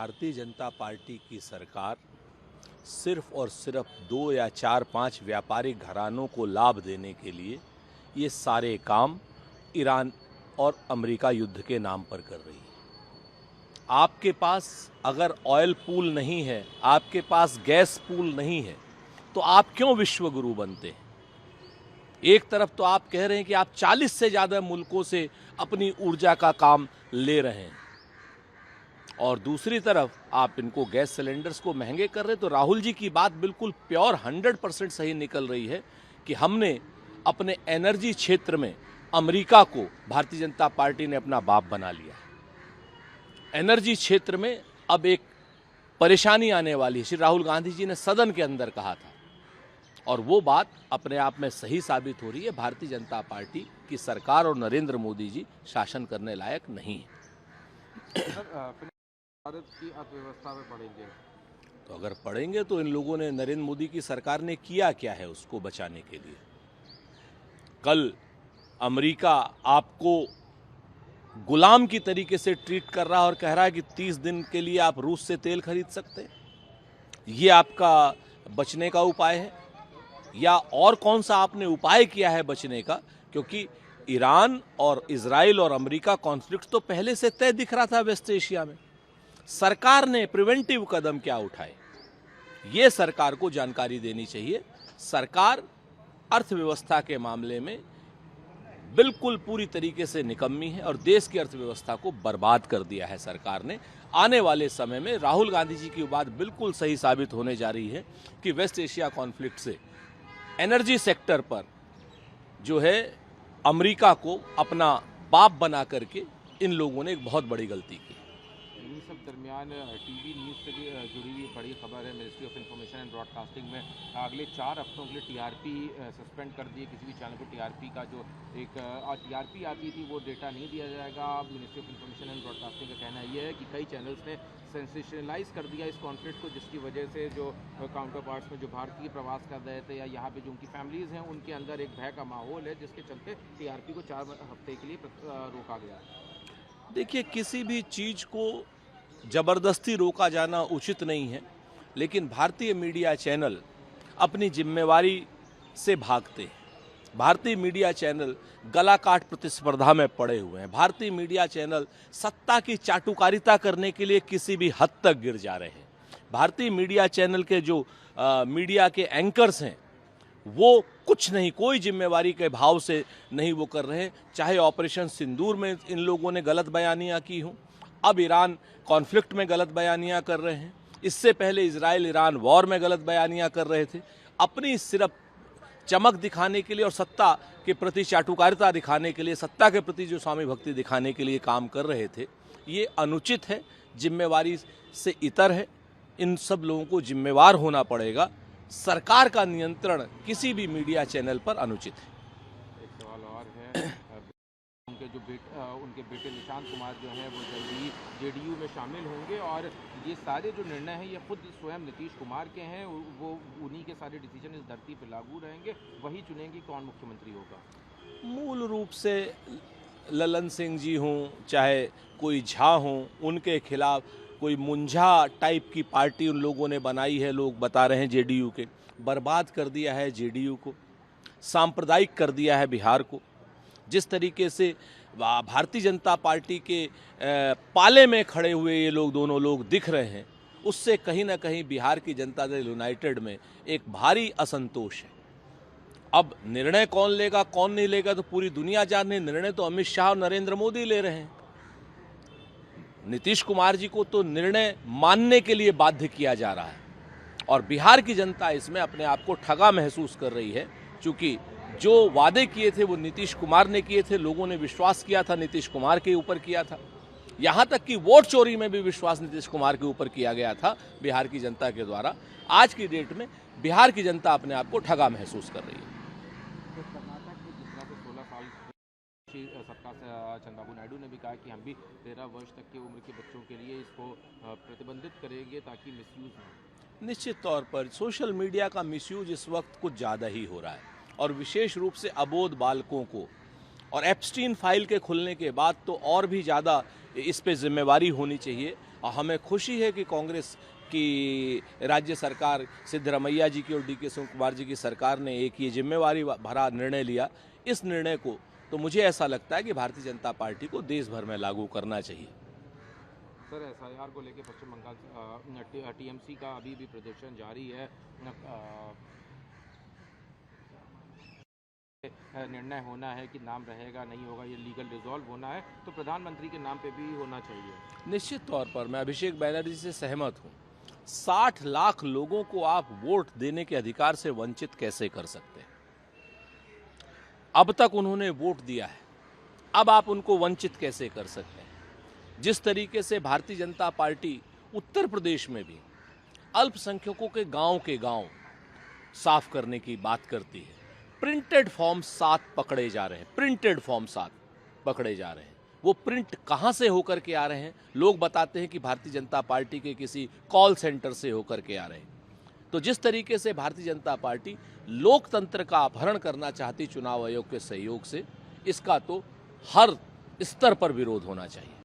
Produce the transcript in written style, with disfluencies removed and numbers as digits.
Bharatiya Janata party की सरकार सिर्फ और सिर्फ 2 या 4-5 व्यापारिक घरानों को लाभ देने के लिए ये सारे काम ईरान और अमेरिका युद्ध के नाम पर कर रही है। आपके पास अगर ऑयल पूल नहीं है, आपके पास गैस पूल नहीं है, तो आप क्यों विश्वगुरु बनते हैं? एक तरफ तो आप कह रहे हैं कि आप 40 से ज़्यादा मुल्कों से अपनी ऊर्जा का काम ले रहे हैं और दूसरी तरफ आप इनको गैस सिलेंडर्स को महंगे कर रहे हैं। तो राहुल जी की बात बिल्कुल प्योर 100% सही निकल रही है कि हमने अपने एनर्जी क्षेत्र में अमेरिका को भारतीय जनता पार्टी ने अपना बाप बना लिया। एनर्जी क्षेत्र में अब एक परेशानी आने वाली है। श्री राहुल गांधी जी ने सदन के अंदर कहा था और वो बात अपने आप में सही साबित हो रही है। भारतीय जनता पार्टी की सरकार और नरेंद्र मोदी जी शासन करने लायक नहीं है। भारत की अर्थव्यवस्था में पड़ेंगे तो अगर पढ़ेंगे तो इन लोगों ने, नरेंद्र मोदी की सरकार ने किया क्या है उसको बचाने के लिए? कल अमेरिका आपको गुलाम की तरीके से ट्रीट कर रहा है और कह रहा है कि 30 दिन के लिए आप रूस से तेल खरीद सकते हैं। ये आपका बचने का उपाय है या और कौन सा आपने उपाय किया है बचने का? क्योंकि ईरान और इजराइल और अमेरिका कॉन्फ्लिक्ट तो पहले से तय दिख रहा था वेस्ट एशिया में। सरकार ने प्रिवेंटिव कदम क्या उठाए, ये सरकार को जानकारी देनी चाहिए। सरकार अर्थव्यवस्था के मामले में बिल्कुल पूरी तरीके से निकम्मी है और देश की अर्थव्यवस्था को बर्बाद कर दिया है सरकार ने। आने वाले समय में राहुल गांधी जी की बात बिल्कुल सही साबित होने जा रही है कि वेस्ट एशिया कॉन्फ्लिक्ट से एनर्जी सेक्टर पर जो है अमेरिका को अपना बाप बना करके इन लोगों ने एक बहुत बड़ी गलती की। इन्हीं सब दरमियान टीवी न्यूज़ से भी जुड़ी हुई बड़ी खबर है। Ministry of information and broadcasting में अगले 4 हफ्तों के लिए टीआरपी सस्पेंड कर दिए। किसी भी चैनल को टीआरपी का जो एक टीआरपी आती थी वो डेटा नहीं दिया जाएगा। Ministry of information and broadcasting का कहना ये है कि कई चैनल्स ने सेंसेशनलाइज कर दिया इस कॉन्फ्लिक्ट को, जिसकी वजह से जो काउंटर पार्ट्स में जो भारतीय प्रवास कर रहे थे या यहाँ पे जो उनकी फैमिलीज़ हैं उनके अंदर एक भय का माहौल है, जिसके चलते टीआरपी को 4 हफ्ते के लिए रोका गया। देखिए, किसी भी चीज़ को जबरदस्ती रोका जाना उचित नहीं है, लेकिन भारतीय मीडिया चैनल अपनी जिम्मेवारी से भागते हैं। भारतीय मीडिया चैनल गला काट प्रतिस्पर्धा में पड़े हुए हैं। भारतीय मीडिया चैनल सत्ता की चाटुकारिता करने के लिए किसी भी हद तक गिर जा रहे हैं। भारतीय मीडिया चैनल के जो मीडिया के एंकर्स हैं वो कुछ नहीं, कोई जिम्मेवारी के भाव से नहीं वो कर रहे हैं। चाहे ऑपरेशन सिंदूर में इन लोगों ने गलत बयानियाँ की हों, अब ईरान कॉन्फ्लिक्ट में गलत बयानियाँ कर रहे हैं, इससे पहले इजराइल ईरान वॉर में गलत बयानियाँ कर रहे थे। अपनी सिर्फ चमक दिखाने के लिए और सत्ता के प्रति चाटुकारिता दिखाने के लिए, सत्ता के प्रति जो स्वामी भक्ति दिखाने के लिए काम कर रहे थे, ये अनुचित है, जिम्मेवारी से इतर है। इन सब लोगों को जिम्मेवार होना पड़ेगा। सरकार का नियंत्रण किसी भी मीडिया चैनल पर अनुचित है। एक सवाल और है, उनके बेटे निशांत कुमार जो हैं वो जल्दी जेडीयू में शामिल होंगे और ये सारे जो निर्णय हैं ये खुद स्वयं नीतीश कुमार के हैं। वो उन्हीं के सारे डिसीजन इस धरती पर लागू रहेंगे, वही चुनेंगे कौन मुख्यमंत्री होगा। मूल रूप से ललन सिंह जी हों चाहे कोई झा हों, उनके खिलाफ कोई मुंझा टाइप की पार्टी उन लोगों ने बनाई है। लोग बता रहे हैं जेडीयू के, बर्बाद कर दिया है जेडीयू को, सांप्रदायिक कर दिया है बिहार को। जिस तरीके से भारतीय जनता पार्टी के पाले में खड़े हुए ये लोग, दोनों लोग दिख रहे हैं, उससे कहीं ना कहीं बिहार की जनता दल यूनाइटेड में एक भारी असंतोष है। अब निर्णय कौन लेगा कौन नहीं लेगा तो पूरी दुनिया जाने, निर्णय तो अमित शाह और नरेंद्र मोदी ले रहे हैं। नीतीश कुमार जी को तो निर्णय मानने के लिए बाध्य किया जा रहा है और बिहार की जनता इसमें अपने आप को ठगा महसूस कर रही है, क्योंकि जो वादे किए थे वो नीतीश कुमार ने किए थे। लोगों ने विश्वास किया था, नीतीश कुमार के ऊपर किया था। यहाँ तक कि वोट चोरी में भी विश्वास नीतीश कुमार के ऊपर किया गया था बिहार की जनता के द्वारा। आज की डेट में बिहार की जनता अपने आप को ठगा महसूस कर रही है। कर्नाटक में जिस तरह से 16 साल सत्ता से चंद्रबाबू नायडू ने भी कहा कि हम भी 13 वर्ष तक की उम्र के बच्चों के लिए इसको प्रतिबंधित करेंगे ताकि मिसयूज हो। निश्चित तौर पर सोशल मीडिया का मिसयूज इस वक्त कुछ ज़्यादा ही हो रहा है और विशेष रूप से अबोध बालकों को, और एप्स्टीन फाइल के खुलने के बाद तो और भी ज़्यादा इस पे जिम्मेवारी होनी चाहिए। और हमें खुशी है कि कांग्रेस की राज्य सरकार सिद्धरमैया जी की और डी के शिव कुमार जी की सरकार ने एक ये जिम्मेवारी भरा निर्णय लिया। इस निर्णय को तो मुझे ऐसा लगता है कि भारतीय जनता पार्टी को देश भर में लागू करना चाहिए। सर एसआईआर को लेकर पश्चिम बंगाल टीएमसी का अभी भी प्रदर्शन जारी है। निर्णय होना है कि नाम रहेगा नहीं होगा, ये लीगल रिजॉल्व होना है तो प्रधानमंत्री के नाम पे भी होना चाहिए। निश्चित तौर पर मैं अभिषेक बैनर्जी से सहमत हूँ। 60 लाख लोगों को आप वोट देने के अधिकार से वंचित कैसे कर सकते हैं? अब तक उन्होंने वोट दिया है, अब आप उनको वंचित कैसे कर सकते हैं? जिस तरीके से भारतीय जनता पार्टी उत्तर प्रदेश में भी अल्पसंख्यकों के गांव साफ करने की बात करती है, प्रिंटेड फॉर्म 7 पकड़े जा रहे हैं, प्रिंटेड फॉर्म 7 पकड़े जा रहे हैं। वो प्रिंट कहां से होकर के आ रहे हैं? लोग बताते हैं कि भारतीय जनता पार्टी के किसी कॉल सेंटर से होकर के आ रहे हैं। तो जिस तरीके से भारतीय जनता पार्टी लोकतंत्र का अपहरण करना चाहती चुनाव आयोग के सहयोग से, इसका तो हर स्तर पर विरोध होना चाहिए।